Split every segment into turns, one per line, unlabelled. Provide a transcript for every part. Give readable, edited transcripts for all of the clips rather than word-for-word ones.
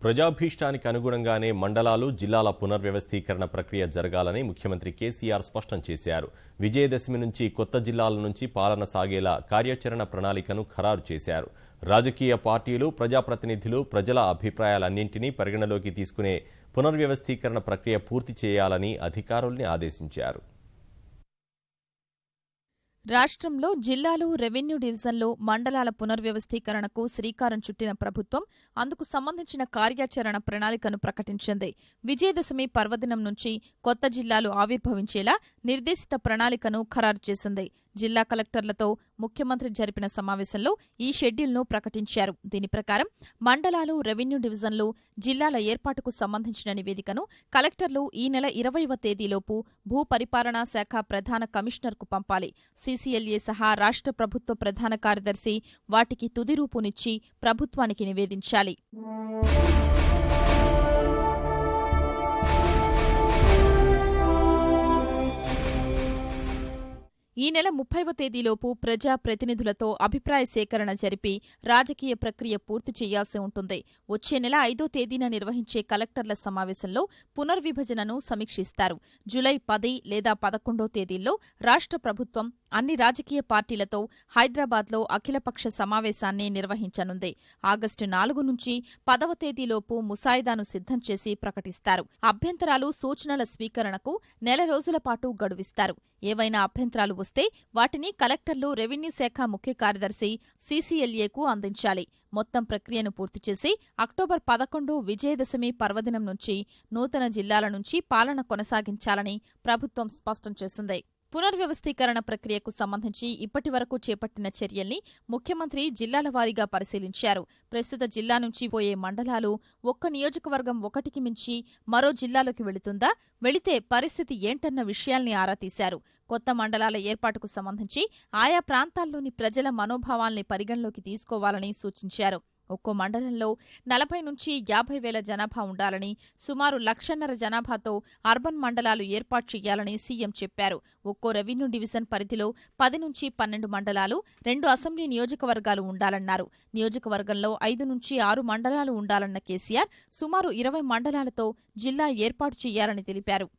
ప్రజాభీష్టానికి అనుగుణంగానే మండలాలు, జిల్లాల పునర్వ్యవస్థీకరణ ప్రక్రియ జరగాలని ముఖ్యమంత్రి కేసీఆర్ స్పష్టం చేశారు. విజయదశమి నుంచి కొత్త జిల్లాల నుంచి పాలన సాగేలా కార్యాచరణ ప్రణాళికను ఖరారు చేశారు. రాజకీయ పార్టీలు, ప్రజాప్రతినిధులు, ప్రజల అభిప్రాయాలన్నింటినీ పరిగణలోకి తీసుకునే పునర్వ్యవస్థీకరణ ప్రక్రియ పూర్తి చేయాలని అధికారుల్ని ఆదేశించారు.
రాష్ట్రంలో జిల్లాలు, రెవెన్యూ డివిజన్లు, మండలాల పునర్వ్యవస్థీకరణకు శ్రీకారం చుట్టిన ప్రభుత్వం అందుకు సంబంధించిన కార్యాచరణ ప్రణాళికను ప్రకటించింది. విజయదశమి పర్వదినం నుంచి కొత్త జిల్లాలు ఆవిర్భవించేలా నిర్దేశిత ప్రణాళికను ఖరారు చేసింది. జిల్లా కలెక్టర్లతో ముఖ్యమంత్రి జరిపిన సమావేశంలో ఈ షెడ్యూల్ను ప్రకటించారు. దీని ప్రకారం మండలాలు, రెవెన్యూ డివిజన్లు, జిల్లాల ఏర్పాటుకు సంబంధించిన నివేదికను కలెక్టర్లు ఈ నెల 20వ తేదీలోపు భూపరిపాలనా శాఖ ప్రధాన కమిషనర్కు పంపాలి. సీసీఎల్ఏ సహా రాష్ట్ర ప్రభుత్వ ప్రధాన కార్యదర్శి వాటికి తుది రూపునిచ్చి ప్రభుత్వానికి నివేదించాలి. ఈ నెల 30వ తేదీలోపు ప్రజా ప్రతినిధులతో అభిప్రాయ సేకరణ జరిపి రాజకీయ ప్రక్రియ పూర్తి చేయాల్సి ఉంటుంది. వచ్చే నెల 5వ తేదీన నిర్వహించే కలెక్టర్ల సమావేశంలో పునర్విభజనను సమీక్షిస్తారు. జూలై 10 లేదా 11వ తేదీల్లో రాష్ట్ర ప్రభుత్వం అన్ని రాజకీయ పార్టీలతో హైదరాబాద్లో అఖిలపక్ష సమావేశాన్ని నిర్వహించనుంది. ఆగస్టు 4 నుంచి 10వ తేదీలోపు ముసాయిదాను సిద్ధం చేసి ప్రకటిస్తారు. అభ్యంతరాలు, సూచనల స్వీకరణకు నెల రోజుల పాటు గడువిస్తారు. ఏవైనా అభ్యంతరాలు వస్తే వాటిని కలెక్టర్లు, రెవెన్యూ శాఖ ముఖ్య కార్యదర్శి సీసీఎల్ఏకు అందించాలి. మొత్తం ప్రక్రియను పూర్తి చేసి అక్టోబర్ 11 విజయదశమి పర్వదినం నుంచి నూతన జిల్లాల నుంచి పాలన కొనసాగించాలని ప్రభుత్వం స్పష్టం చేసింది. పునర్వ్యవస్థీకరణ ప్రక్రియకు సంబంధించి ఇప్పటివరకు చేపట్టిన చర్యల్ని ముఖ్యమంత్రి జిల్లాల వారీగా పరిశీలించారు. ప్రస్తుత జిల్లా నుంచి పోయే మండలాలు ఒక్క నియోజకవర్గం ఒకటికి మించి మరో జిల్లాలోకి వెళుతుందా, వెళితే పరిస్థితి ఏంటన్న విషయాల్ని ఆరా తీశారు. కొత్త మండలాల ఏర్పాటుకు సంబంధించి ఆయా ప్రాంతాల్లోని ప్రజల మనోభావాల్ని పరిగణలోకి తీసుకోవాలని సూచించారు. ఒక్కో మండలంలో 40 నుంచి 50 వేల జనాభా ఉండాలని, సుమారు 1,50,000 జనాభాతో అర్బన్ మండలాలు ఏర్పాటు చేయాలని సీఎం చెప్పారు. ఒక్కో రెవెన్యూ డివిజన్ పరిధిలో 10 నుంచి 12 మండలాలు, 2 అసెంబ్లీ నియోజకవర్గాలు ఉండాలన్నారు. నియోజకవర్గంలో 5 నుంచి 6 మండలాలు ఉండాలన్న కేసీఆర్ సుమారు 20 మండలాలతో జిల్లా ఏర్పాటు చేయాలని తెలిపారు.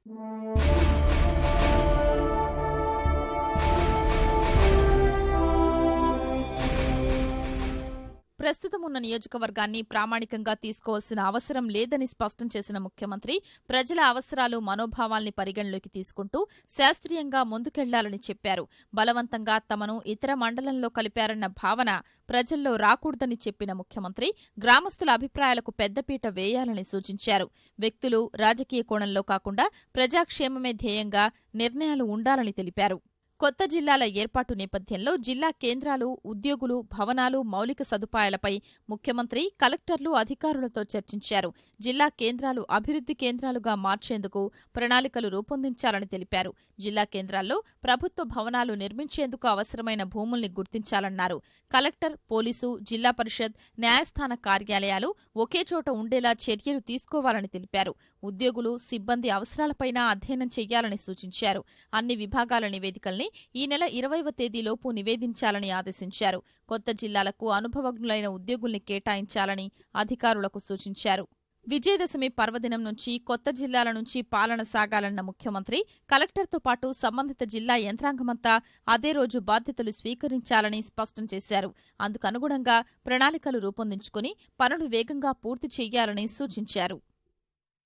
ప్రస్తుతం ఉన్న నియోజకవర్గాన్ని ప్రామాణికంగా తీసుకోవాల్సిన అవసరం లేదని స్పష్టం చేసిన ముఖ్యమంత్రి ప్రజల అవసరాలు, మనోభావాల్ని పరిగణలోకి తీసుకుంటూ శాస్త్రీయంగా ముందుకెళ్లాలని చెప్పారు. బలవంతంగా తమను ఇతర మండలంలో కలిపారన్న భావన ప్రజల్లో రాకూడదని చెప్పిన ముఖ్యమంత్రి గ్రామస్తుల అభిప్రాయాలకు పెద్దపీట వేయాలని సూచించారు. వ్యక్తులు రాజకీయ కోణంలో కాకుండా ప్రజాక్షేమమే ధ్యేయంగా నిర్ణయాలు ఉండాలని తెలిపారు. కొత్త జిల్లాల ఏర్పాటు నేపథ్యంలో జిల్లా కేంద్రాలు, ఉద్యోగులు, భవనాలు, మౌలిక సదుపాయాలపై ముఖ్యమంత్రి కలెక్టర్లు అధికారులతో చర్చించారు. జిల్లా కేంద్రాలు అభివృద్ధి కేంద్రాలుగా మార్చేందుకు ప్రణాళికలు రూపొందించాలని తెలిపారు. జిల్లా కేంద్రాల్లో ప్రభుత్వ భవనాలు నిర్మించేందుకు అవసరమైన భూముల్ని గుర్తించాలన్నారు. కలెక్టర్, పోలీసు, జిల్లా పరిషత్, న్యాయస్థాన కార్యాలయాలు ఒకే చోట ఉండేలా చర్యలు తీసుకోవాలని తెలిపారు. ఉద్యోగులు, సిబ్బంది అవసరాలపైనా అధ్యయనం చెయ్యాలని సూచించారు. అన్ని విభాగాల నివేదికల్ని ఈ నెల 20వ తేదీలోపు నివేదించాలని ఆదేశించారు. కొత్త జిల్లాలకు అనుభవజ్ఞులైన ఉద్యోగుల్ని కేటాయించాలని అధికారులకు సూచించారు. విజయదశమి పర్వదినం నుంచి కొత్త జిల్లాల నుంచి పాలన సాగాలన్న ముఖ్యమంత్రి కలెక్టర్తో పాటు సంబంధిత జిల్లా యంత్రాంగమంతా అదే రోజు బాధ్యతలు స్వీకరించాలని స్పష్టం చేశారు. అందుకనుగుణంగా ప్రణాళికలు రూపొందించుకుని పనులు వేగంగా పూర్తి చేయాలని సూచించారు.